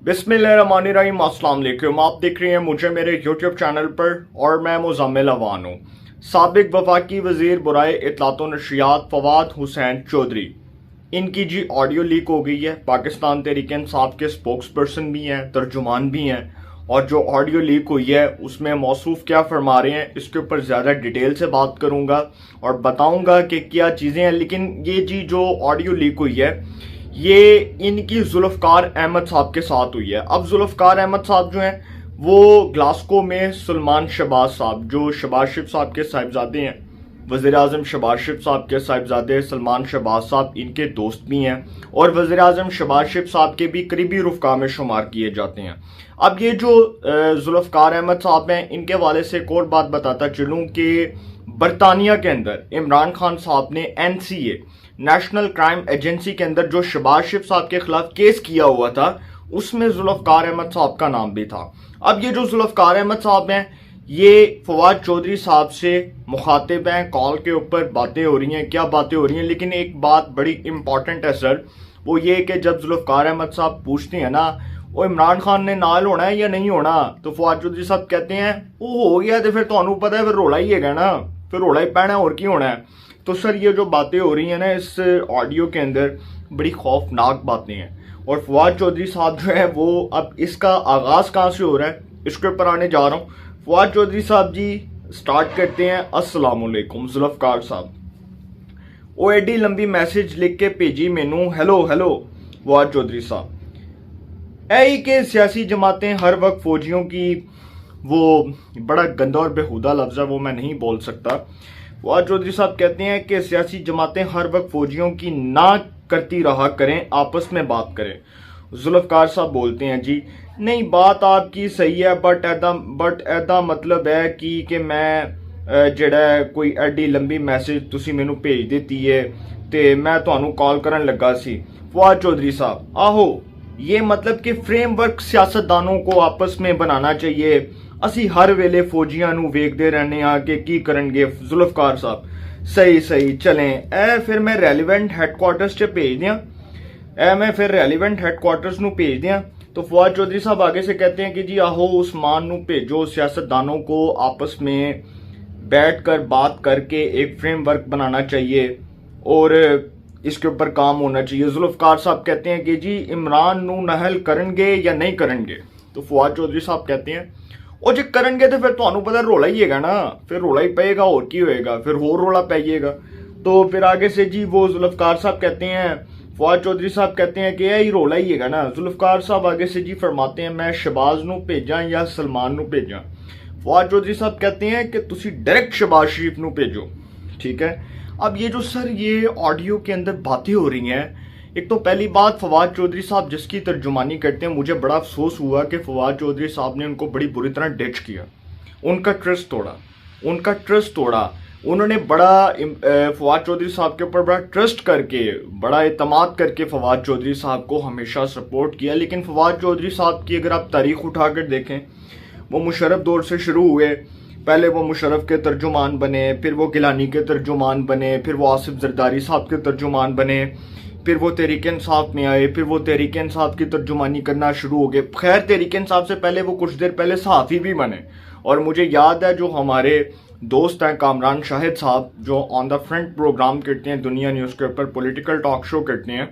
बिस्मिल्लाहिर्रहमानिर्रहीम, अस्सलाम वालेकुम। आप देख रहे हैं मुझे मेरे यूट्यूब चैनल पर और मैं मुज़म्मिल अवान हूँ। साबिक वफाकी वज़ीर बराए इत्तलात व नशरियात फवाद हुसैन चौधरी, इनकी जी ऑडियो लीक हो गई है। पाकिस्तान तहरीक इंसाफ के स्पोक्स पर्सन भी हैं, तर्जुमान भी हैं, और जो ऑडियो लीक हुई है उसमें मौसूफ क्या फरमा रहे हैं इसके ऊपर ज़्यादा डिटेल से बात करूँगा और बताऊँगा कि क्या चीज़ें हैं। लेकिन ये जी जो ऑडियो लीक हुई है ये इनकी जुल्फ़कार अहमद साहब के साथ हुई है। अब जुल्फ़कार अहमद साहब जो हैं वो ग्लासगो में सलमान शहबाज साहब, जो शहबाज शरीफ साहब के साहिबजादे हैं, वज़ीर आज़म शहबाज शरीफ साहब के साहिबजादे सलमान शहबाज साहब इनके दोस्त भी हैं और वज़ीर आज़म शहबाज शरीफ साहब के भी करीबी रुफ़का में शुमार किए जाते हैं। अब ये जो जुल्फ़कार अहमद साहब हैं, इनके हवाले से एक और बात बताता चलूँ कि बरतानिया के अंदर इमरान खान साहब ने NCA नेशनल क्राइम एजेंसी के अंदर जो शहबाज शरीफ साहब के खिलाफ केस किया हुआ था उसमें जुल्फ़कार अहमद साहब का नाम भी था। अब ये जो जुल्फ़कार अहमद साहब हैं ये फवाद चौधरी साहब से मुखातिब हैं, कॉल के ऊपर बातें हो रही हैं। क्या बातें हो रही हैं, लेकिन एक बात बड़ी इंपॉर्टेंट है सर, वो ये कि जब जुल्फ़कार अहमद साहब पूछते हैं ना वो इमरान खान ने नाल होना है या नहीं होना, तो फवाद चौधरी साहब कहते हैं वो हो गया तो फिर तो पता है फिर रोला ही है ना, फिर रोला ही पैना है और क्यों होना है। तो सर ये जो बातें हो रही हैं ना इस ऑडियो के अंदर बड़ी खौफनाक बातें हैं और फवाद चौधरी साहब जो है वो अब इसका आगाज़ कहाँ से हो रहा है इसके ऊपर आने जा रहा हूँ। फवाद चौधरी साहब जी स्टार्ट करते हैं, अस्सलाम वालेकुम जुल्फ़कार साहब, वो एडी लंबी मैसेज लिख के भेजी मैनू, हेलो हेलो फवाद चौधरी साहब, ऐ के सियासी जमातें हर वक्त फौजियों की, वो बड़ा गंदा और बेहुदा लफ्ज़ है वो मैं नहीं बोल सकता। फवाद चौधरी साहब कहते हैं कि सियासी जमातें हर वक्त फौजियों की ना करती रहा करें, आपस में बात करें। जुल्फ़कार साहब बोलते हैं जी नहीं बात आपकी सही है बट ऐदा मतलब है कि मैं जेड़ा कोई एडी लंबी मैसेज तुसी मैनू भेज देती है ते मैं तुहानू कॉल करन लगा सी। फवाद चौधरी साहब आहो ये मतलब कि फ्रेमवर्क सियासतदानों को आपस में बनाना चाहिए, असी हर वेले फौजियां नू वेखदे रहने आ कि की करनगे। जुल्फ़कार साहब सही सही चलें, ए फिर मैं रेलिवेंट हैडक्वार्टर्स च भेज दियां, मैं फिर रेलिवेंट हैडक्वार्टर्स नू भेज दियां। तो फवाद चौधरी साहब आगे से कहते हैं कि जी आहो उस्मान नू भेजो, सियासतदानों को आपस में बैठ कर बात करके एक फ्रेमवर्क बनाना चाहिए और इसके ऊपर काम होना चाहिए। जुल्फ़कार साहब कहते हैं कि जी इमरान नू नहल करनगे या नहीं करनगे, तो फवाद चौधरी साहब कहते हैं और जो करनगे तो फिर तुहानू पता रोला ही है ना, फिर रोला ही पेगा और की होएगा, फिर होर रोला पाइएगा। तो फिर आगे से जी वो जुल्फ़कार साहब कहते हैं, फवाद चौधरी साहब कहते हैं कि यही रोला ही है ना। जुल्फ़कार साहब आगे से जी फरमाते हैं मैं शहबाज नू भेजा या सलमान नू भेजा। फवाद चौधरी साहब कहते हैं कि तुसी डायरेक्ट शहबाज शरीफ नू भेजो, ठीक है। अब ये जो सर ये ऑडियो के अंदर बातें हो रही हैं, एक तो पहली बात फवाद चौधरी साहब जिसकी तर्जुमानी करते हैं, मुझे बड़ा अफसोस हुआ कि फवाद चौधरी साहब ने उनको बड़ी बुरी तरह डिच किया, उनका ट्रस्ट तोड़ा। उन्होंने बड़ा फवाद चौधरी साहब के ऊपर बड़ा ट्रस्ट करके, बड़ा एतमाद करके फवाद चौधरी साहब को हमेशा सपोर्ट किया। लेकिन फवाद चौधरी साहब की अगर आप तारीख उठाकर देखें, वो मुशर्रफ दौर से शुरू हुए, पहले वो मुशर्रफ के तर्जुमान बने, फिर वो गिलानी के तर्जुमान बने, फिर वो आसिफ जरदारी साहब के तर्जुमान बने, फिर वो तहरीक इंसाफ में आए, फिर वो तहरीक इंसाफ की तर्जुमानी करना शुरू हो गए। खैर तहरीक इंसाफ से पहले वो कुछ देर पहले सहाफ़ी भी बने और मुझे याद है जो हमारे दोस्त हैं कामरान शाहिद साहब जो ऑन द फ्रंट प्रोग्राम करते हैं दुनिया न्यूज़ के ऊपर, पॉलिटिकल टॉक शो करते हैं,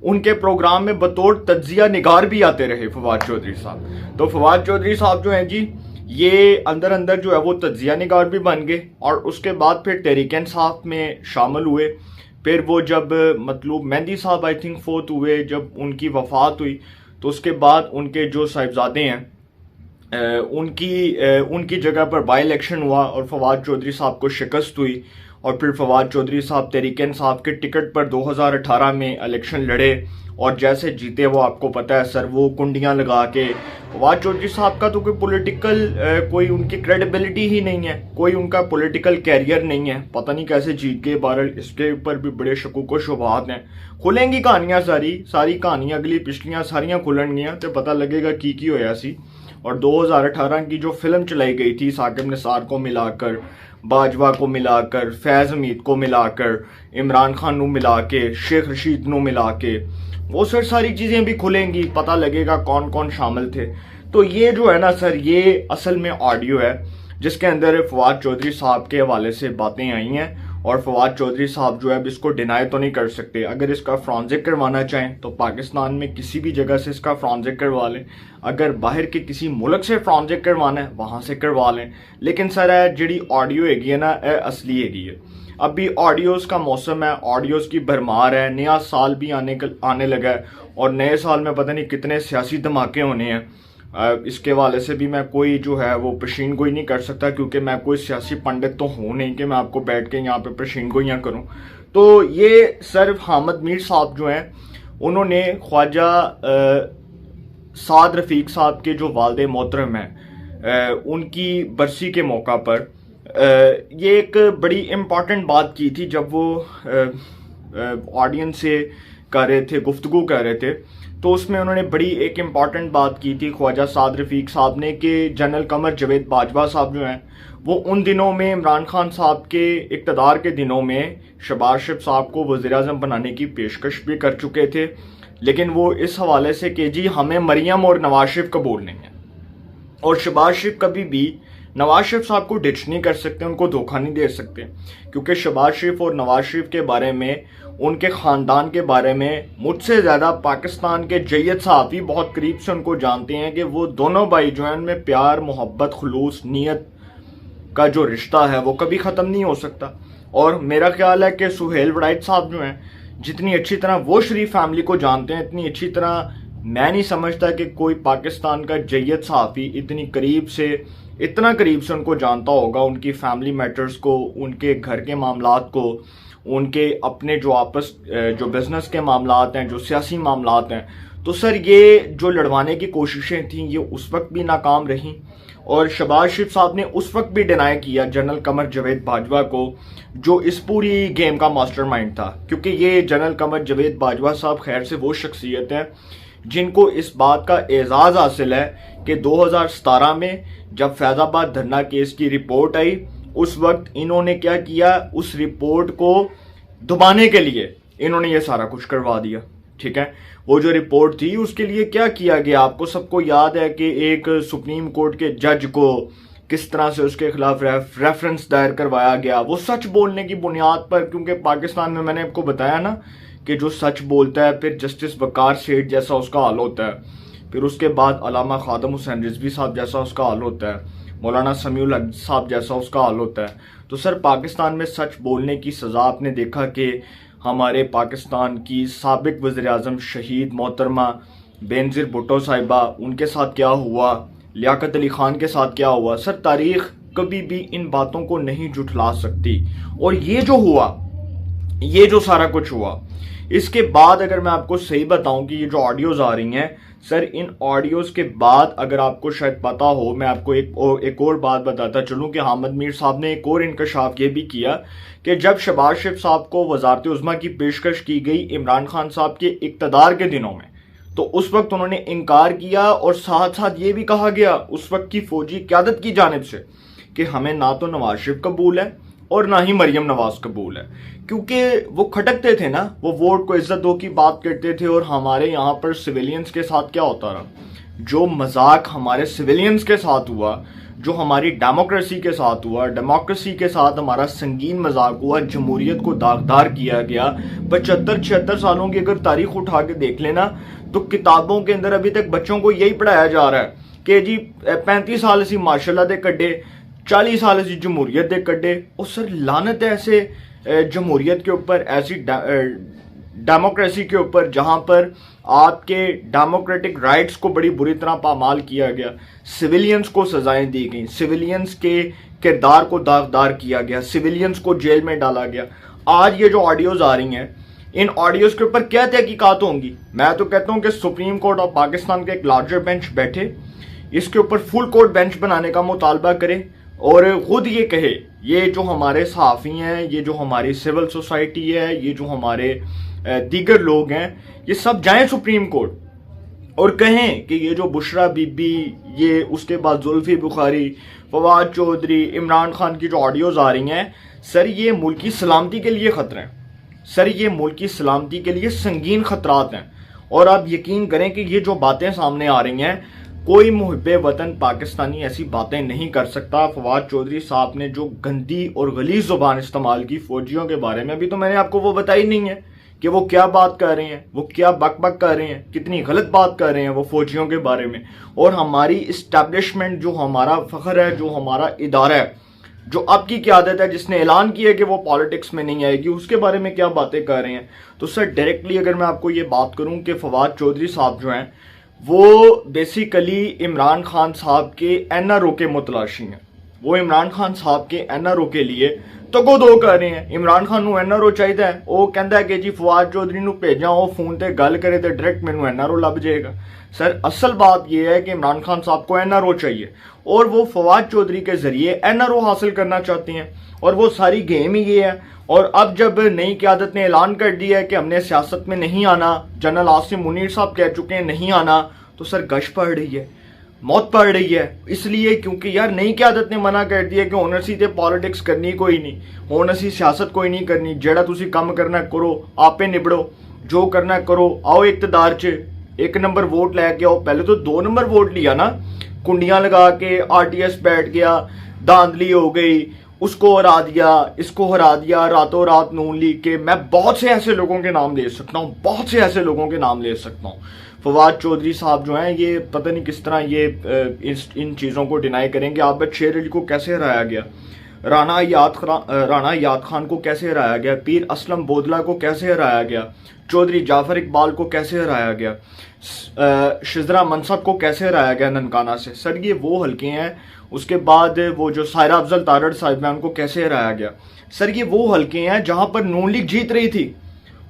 उनके प्रोग्राम में बतौर तज्जिया निगार भी आते रहे फवाद चौधरी साहब। तो फवाद चौधरी साहब जो हैं जी ये अंदर अंदर जो है वो तज्जिया निगार भी बन गए और उसके बाद फिर तहरीक इंसाफ में शामिल हुए। फिर वो जब मतलब मेहंदी साहब आई थिंक फोत हुए, जब उनकी वफ़ात हुई तो उसके बाद उनके जो साहिबजादे हैं उनकी जगह पर बाई इलेक्शन हुआ और फवाद चौधरी साहब को शिकस्त हुई और फिर फवाद चौधरी साहब तहरीक इंसाफ के टिकट पर 2018 में इलेक्शन लड़े और जैसे जीते वो आपको पता है सर, वो कुंडियां लगा के। फवाद चौधरी साहब का तो कोई पॉलिटिकल कोई उनकी क्रेडिबिलिटी ही नहीं है, कोई उनका पॉलिटिकल कैरियर नहीं है, पता नहीं कैसे जीत गए। बहरहाल इसके ऊपर भी बड़े शकूक व शुबहात हैं, खुलेंगी कहानियां, सारी कहानियां अगली पिछलियां सारियां खुलनगियां तो पता लगेगा की होया सी। और 2018 की जो फिल्म चलाई गई थी साकिब निसार को मिलाकर, बाजवा को मिलाकर, फैज़ हमीद को मिलाकर, इमरान खान नू मिला के, शेख रशीद नू मिला के, वो सर सारी चीज़ें भी खुलेंगी, पता लगेगा कौन कौन शामिल थे। तो ये जो है ना सर, ये असल में ऑडियो है जिसके अंदर फवाद चौधरी साहब के हवाले से बातें आई हैं। और फवाद चौधरी साहब जो है अब इसको डिनाई तो नहीं कर सकते। अगर इसका फ्रॉन्जिक करवाना चाहें तो पाकिस्तान में किसी भी जगह से इसका फ्रॉन्जिक करवा लें, अगर बाहर के किसी मुल्क से फ्रॉन्जिक करवाना है वहाँ से करवा लें। लेकिन सर जी ऑडियो हैगी है ना, असली हैगी है। अभी ऑडियोज़ का मौसम है, ऑडियोज़ की भरमार है, नया साल भी आने लगा है और नए साल में पता नहीं कितने सियासी धमाके होने हैं। इसके वाले से भी मैं कोई जो है वो पेशीन गोई नहीं कर सकता, क्योंकि मैं कोई सियासी पंडित तो हूँ नहीं कि मैं आपको बैठ के यहाँ पे पेशीन गोइयाँ करूँ। तो ये सर हामिद मीर साहब जो हैं, उन्होंने ख्वाजा साद रफ़ीक साहब के जो वालिद मोहतरम हैं उनकी बरसी के मौका पर ये एक बड़ी इम्पॉर्टेंट बात की थी। जब वो ऑडियंस से कर रहे थे, गुफ्तगू कर रहे थे, तो उसमें उन्होंने बड़ी एक इम्पॉर्टेंट बात की थी ख्वाजा साद रफ़ीक साहब ने कि जनरल कमर जावेद बाजवा साहब जो हैं वो उन दिनों में इमरान खान साहब के इक़्तिदार के दिनों में शहबाज शरीफ साहब को वज़ीर-ए-आज़म बनाने की पेशकश भी कर चुके थे, लेकिन वो इस हवाले से कि जी हमें मरियम और नवाज शरीफ कबूल नहीं है। और शहबाज शरीफ कभी भी नवाज शरीफ साहब को डिच नहीं कर सकते, उनको धोखा नहीं दे सकते, क्योंकि शहबाज शरीफ और नवाज शरीफ के बारे में, उनके ख़ानदान के बारे में मुझसे ज़्यादा पाकिस्तान के जैयद साहब भी बहुत करीब से उनको जानते हैं कि वो दोनों भाई जो हैं उनमें प्यार, मोहब्बत, खुलूस, नीयत का जो रिश्ता है वो कभी ख़त्म नहीं हो सकता। और मेरा ख्याल है कि सुहेल वड़ाइच साहब जो हैं, जितनी अच्छी तरह वो शरीफ फैमिली को जानते हैं, इतनी अच्छी तरह मैं नहीं समझता कि कोई पाकिस्तान का जैयद साहबी इतना करीब से उनको जानता होगा, उनकी फैमिली मैटर्स को, उनके घर के मामलात को, उनके अपने जो बिज़नेस के मामलात हैं, जो सियासी मामलात हैं। तो सर ये जो लड़वाने की कोशिशें थीं ये उस वक्त भी नाकाम रहीं और शहबाज शरीफ साहब ने उस वक्त भी डिनाई किया जनरल कमर जावेद बाजवा को, जो इस पूरी गेम का मास्टरमाइंड था। क्योंकि ये जनरल कमर जावेद बाजवा साहब खैर से वो शख्सियत हैं जिनको इस बात का एजाज़ हासिल है कि 2017 में जब फैज़ाबाद धरना केस की रिपोर्ट आई, उस वक्त इन्होंने क्या किया, उस रिपोर्ट को दबाने के लिए इन्होंने ये सारा कुछ करवा दिया। ठीक है, वो जो रिपोर्ट थी उसके लिए क्या किया गया, आपको सबको याद है कि एक सुप्रीम कोर्ट के जज को किस तरह से उसके खिलाफ रेफरेंस दायर करवाया गया, वो सच बोलने की बुनियाद पर। क्योंकि पाकिस्तान में मैंने आपको बताया ना कि जो सच बोलता है फिर जस्टिस वकार सेठ जैसा उसका हाल होता है, फिर उसके बाद अलामा खादम हुसैन रिजवी साहब जैसा उसका हाल होता है, मौलाना समीउल हक साहब जैसा उसका हाल होता है। तो सर पाकिस्तान में सच बोलने की सज़ा आपने देखा कि हमारे पाकिस्तान की साबिक वज़ीर-ए-आज़म शहीद मोहतरमा बेनज़ीर भुट्टो साहिबा, उनके साथ क्या हुआ, लियाकत अली खान के साथ क्या हुआ। सर तारीख़ कभी भी इन बातों को नहीं झुठला सकती। और ये जो हुआ, ये जो सारा कुछ हुआ, इसके बाद अगर मैं आपको सही बताऊं कि ये जो ऑडियोज़ आ रही हैं सर, इन ऑडियोज़ के बाद अगर आपको शायद पता हो, मैं आपको एक और बात बताता चलूं कि हामिद मीर साहब ने एक और इंकशाफ ये भी किया कि जब शहबाज शरीफ साहब को वज़ारत उज़्मा की पेशकश की गई इमरान खान साहब के इक़्तिदार के दिनों में, तो उस वक्त उन्होंने इनकार किया और साथ साथ ये भी कहा गया उस वक्त की फौजी क़यादत की जानिब से कि हमें ना तो नवाज शरीफ कबूल है और ना ही मरियम नवाज कबूल है। क्योंकि वो खटकते थे ना, वो वोट को इज्जत दो की बात करते थे। और हमारे यहाँ पर सिविलियंस के साथ क्या होता रहा, जो मजाक हमारे सिविलियंस के साथ हुआ, जो हमारी डेमोक्रेसी के साथ हुआ, डेमोक्रेसी के साथ हमारा संगीन मजाक हुआ, जमहूरियत को दागदार किया गया। 75-76 सालों की अगर तारीख उठा के देख लेना तो किताबों के अंदर अभी तक बच्चों को यही पढ़ाया जा रहा है कि जी 35 साल असी माशाल्लाह दे कड्डे, 40 साल असी जमहूरियत दे कड्डे। और सर लानत है ऐसे जमहूरियत के ऊपर, ऐसी डेमोक्रेसी के ऊपर जहां पर आपके डेमोक्रेटिक राइट्स को बड़ी बुरी तरह पामाल किया गया, सिविलियंस को सजाएं दी गई, सिविलियंस के किरदार को दागदार किया गया, सिविलियंस को जेल में डाला गया। आज ये जो ऑडियोज आ रही हैं, इन ऑडियोज के ऊपर क्या तहकीकात होंगी? मैं तो कहता हूं कि सुप्रीम कोर्ट ऑफ पाकिस्तान के एक लार्जर बेंच बैठे, इसके ऊपर फुल कोर्ट बेंच बनाने का मुतालबा करे और खुद ये कहे, ये जो हमारे सहाफ़ी हैं, ये जो हमारी सिविल सोसाइटी है, ये जो हमारे दीगर लोग हैं, ये सब जाएं सुप्रीम कोर्ट और कहें कि ये जो बुशरा बीबी, ये उसके बाद जुल्फी बुखारी, फवाद चौधरी, इमरान खान की जो ऑडियोज़ आ रही हैं सर, ये मुल्क की सलामती के लिए ख़तरे हैं। सर ये मुल्क की सलामती के लिए संगीन ख़तरात हैं। और आप यकीन करें कि ये जो बातें सामने आ रही हैं, कोई मुहिब्बे वतन पाकिस्तानी ऐसी बातें नहीं कर सकता। फवाद चौधरी साहब ने जो गंदी और गलीज जुबान इस्तेमाल की फौजियों के बारे में, अभी तो मैंने आपको वो बताई नहीं है कि वो क्या बात कर रहे हैं, वो क्या बक बक कर रहे हैं, कितनी गलत बात कर रहे हैं वो फौजियों के बारे में। और हमारी इस्टेब्लिशमेंट, जो हमारा फख्र है, जो हमारा इदारा है, जो आपकी क़यादत है, जिसने ऐलान किया कि वो पॉलिटिक्स में नहीं आएगी, उसके बारे में क्या बातें कर रहे हैं। तो सर डायरेक्टली अगर मैं आपको ये बात करूं कि फवाद चौधरी साहब जो हैं वो बेसिकली इमरान खान साहब के एनआरओ के मुतलाशी हैं। वो इमरान खान साहब के एनआरओ के लिए तगो दो कर रहे हैं। इमरान खान नूं एनआरओ चाहिए, वो कहता है कि जी फवाद चौधरी नूं भेजा, वो फोन ते गल करे तो डायरेक्ट मैनू एनआरओ लभ जाएगा। सर असल बात यह है कि इमरान खान साहब को एनआरओ चाहिए और वो फवाद चौधरी के जरिए एनआरओ हासिल करना चाहते हैं, और वो सारी गेम ही ये है। और अब जब नई क़यादत ने ऐलान कर दिया है कि हमने सियासत में नहीं आना, जनरल आसिम मुनीर साहब कह चुके हैं नहीं आना, तो सर गश पड़ रही है, मौत पड़ रही है। इसलिए क्योंकि यार नई क़यादत ने मना कर दिया कि हुण असीं ते पॉलिटिक्स करनी कोई नहीं, हुण असीं सियासत कोई नहीं करनी, जेड़ा तुसीं काम करना करो, आपे निबड़ो, जो करना करो, आओ इकतदार च 1 नंबर वोट लैके आओ। पहले तो 2 नंबर वोट लिया ना, कुंडियां लगा के आरटीएस बैठ गया, धांधली हो गई, उसको हरा दिया, इसको हरा दिया, रातों रात नून लीग के। मैं बहुत से ऐसे लोगों के नाम ले सकता हूँ, बहुत से ऐसे लोगों के नाम ले सकता हूँ। फवाद चौधरी साहब जो हैं, ये पता नहीं किस तरह ये इन चीज़ों को डिनाई करेंगे। आबिद शेर अली को कैसे हराया गया, राणा याद खान को कैसे हराया गया, पीर असलम बोदला को कैसे हराया गया, चौधरी जाफर इकबाल को कैसे हराया गया, शिजरा मनसब को कैसे हराया गया ननकाना से। सर ये वो हल्के हैं। उसके बाद वो जो सायरा अफजल तारड़ साहिब हैं, उनको कैसे हराया गया। सर ये वो हल्के हैं जहां पर नून लीग जीत रही थी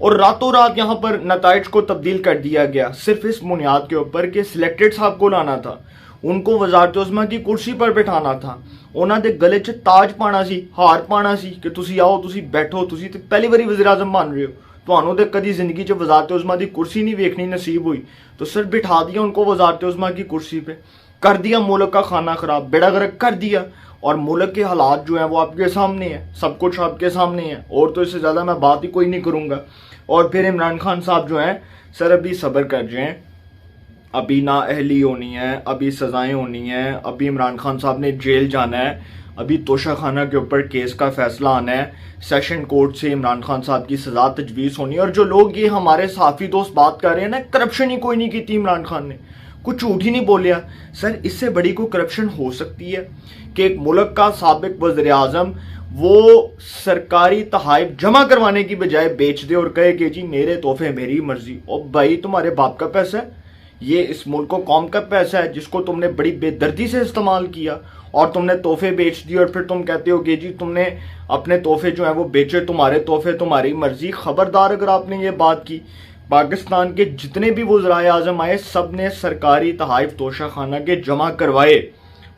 और रातों रात यहां पर नताइज को तब्दील कर दिया गया, सिर्फ इस बुनियाद के ऊपर कि सिलेक्टेड साहब को लाना था, उनको वजारत उज़्मा की कुर्सी पर बैठाना था, उन्होंने गले च ताज पाना सी, हार पाना सी कि तुसी आओ, तुसी बैठो, तुसी तो पहली बारी वज़ीर आज़म बन रहे हो, ਤੁਹਾਨੂੰ तो कभी जिंदगी च वजारत उज़्मा की कुर्सी नहीं देखनी नसीब हुई, तो सर बिठा दिया उनको वजारत उज़्मा की कुर्सी पे, कर दिया मुल्क का खाना खराब, बेड़ा गर्क कर दिया। और मुल्क के हालात जो हैं वो आपके सामने है, सब कुछ आपके सामने है, और तो इससे ज़्यादा मैं बात ही कोई नहीं करूँगा। और फिर इमरान खान साहब जो हैं, सर अभी सब्र कर जाएँ, अभी ना अहली होनी है, अभी सज़ाएँ होनी हैं, अभी इमरान खान साहब ने जेल जाना है, अभी तोशा खाना के ऊपर केस का फैसला आना है, सेशन कोर्ट से इमरान खान साहब की सज़ा तजवीज़ होनी है। और जो लोग ये हमारे साफ़ी दोस्त बात कर रहे हैं ना, करप्शन ही कोई नहीं की थी इमरान खान ने, कुछ झूठ ही नहीं बोलिया। सर इससे बड़ी कोई करप्शन हो सकती है कि एक मुल्क का साबिक वज़ीर आज़म वो सरकारी तहाइफ जमा करवाने की बजाय बेच दे और कहे कि जी मेरे तोहफे मेरी मर्जी। और भाई तुम्हारे बाप का पैसा है, ये इस मुल्क को कौम का पैसा है जिसको तुमने बड़ी बेदर्दी से इस्तेमाल किया और तुमने तोहफे बेच दिए, और फिर तुम कहते हो कि जी तुमने अपने तोहफे जो है वो बेचे, तुम्हारे तोहफे तुम्हारी मर्जी। खबरदार अगर आपने ये बात की, पाकिस्तान के जितने भी वज़राए आज़म आए सब ने सरकारी तहाइफ तोशा खाना के जमा करवाए,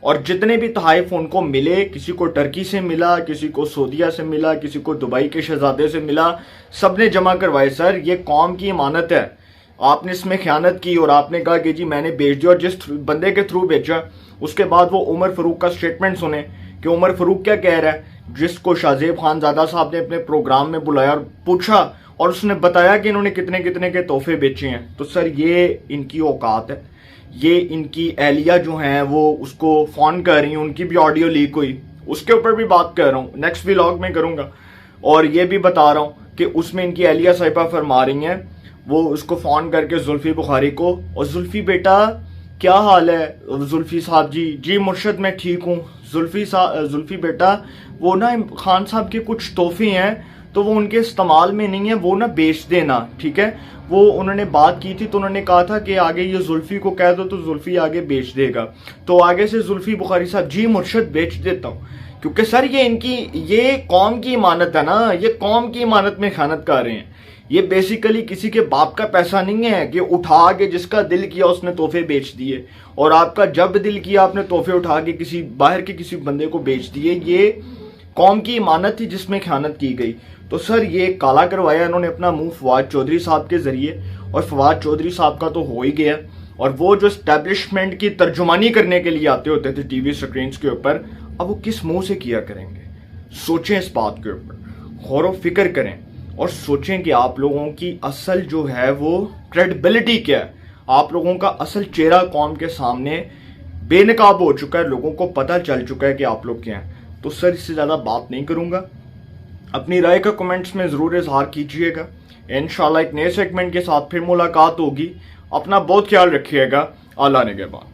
और जितने भी तहाइफ उनको मिले, किसी को टर्की से मिला, किसी को सऊदीया से मिला, किसी को दुबई के शहजादे से मिला, सब ने जमा करवाए। सर ये कौम की इमानत है, आपने इसमें ख़यानत की और आपने कहा कि जी मैंने बेच दिया, और जिस बंदे के थ्रू बेचा उसके बाद वो उमर फ़ारूक का स्टेटमेंट सुने कि उमर फ़ारूक क्या कह रहा है, जिसको शाहजेब खानज़ादा साहब ने अपने प्रोग्राम में बुलाया और पूछा, और उसने बताया कि इन्होंने कितने कितने के तोहफे बेचे हैं। तो सर ये इनकी औकात है, ये इनकी एहलिया जो हैं वो उसको फ़ोन कर रही हैं, उनकी भी ऑडियो लीक हुई, उसके ऊपर भी बात कर रहा हूँ, नेक्स्ट व्लॉग में करूँगा। और ये भी बता रहा हूँ कि उसमें इनकी एहलिया साहिबा फरमा रही हैं, वो उसको फ़ोन करके जुल्फ़ी बुखारी को, और जुल्फ़ी बेटा क्या हाल है, जुल्फ़ी साहब जी, जी मुर्शद मैं ठीक हूँ, जुल्फ़ी बेटा वो ना खान साहब के कुछ तोहफे हैं तो वो उनके इस्तेमाल में नहीं है, वो ना बेच देना, ठीक है। वो उन्होंने बात की थी तो उन्होंने कहा था कि आगे ये जुल्फ़ी को कह दो तो जुल्फ़ी आगे बेच देगा। तो आगे से जुल्फ़ी बुखारी साहब, जी मुर्शद बेच देता हूँ, क्योंकि सर ये इनकी ये कौम की इमानत है ना, ये कौम की इमानत में खयानत कर रहे हैं। ये बेसिकली किसी के बाप का पैसा नहीं है कि उठा के जिसका दिल किया उसने तोहफे बेच दिए, और आपका जब दिल किया आपने तोहफे उठा के किसी बाहर के किसी बंदे को बेच दिए। ये कौम की इमानत थी जिसमें खयानत की गई। तो सर ये काला करवाया इन्होंने अपना मुंह फवाद चौधरी साहब के जरिए, और फवाद चौधरी साहब का तो हो ही गया। और वो जो एस्टेब्लिशमेंट की तर्जुमानी करने के लिए आते होते थे टीवी स्क्रीन के ऊपर, अब वो किस मुंह से किया करेंगे। सोचें इस बात के ऊपर, गौर व फिक्र करें और सोचें कि आप लोगों की असल जो है वो क्रेडिबिलिटी क्या है, आप लोगों का असल चेहरा कौम के सामने बेनकाब हो चुका है, लोगों को पता चल चुका है कि आप लोग क्या हैं। तो सर इससे ज़्यादा बात नहीं करूँगा, अपनी राय का कमेंट्स में ज़रूर इजहार कीजिएगा। इंशाल्लाह एक नए सेगमेंट के साथ फिर मुलाकात होगी। अपना बहुत ख्याल रखिएगा। अल्लाह निगहबान।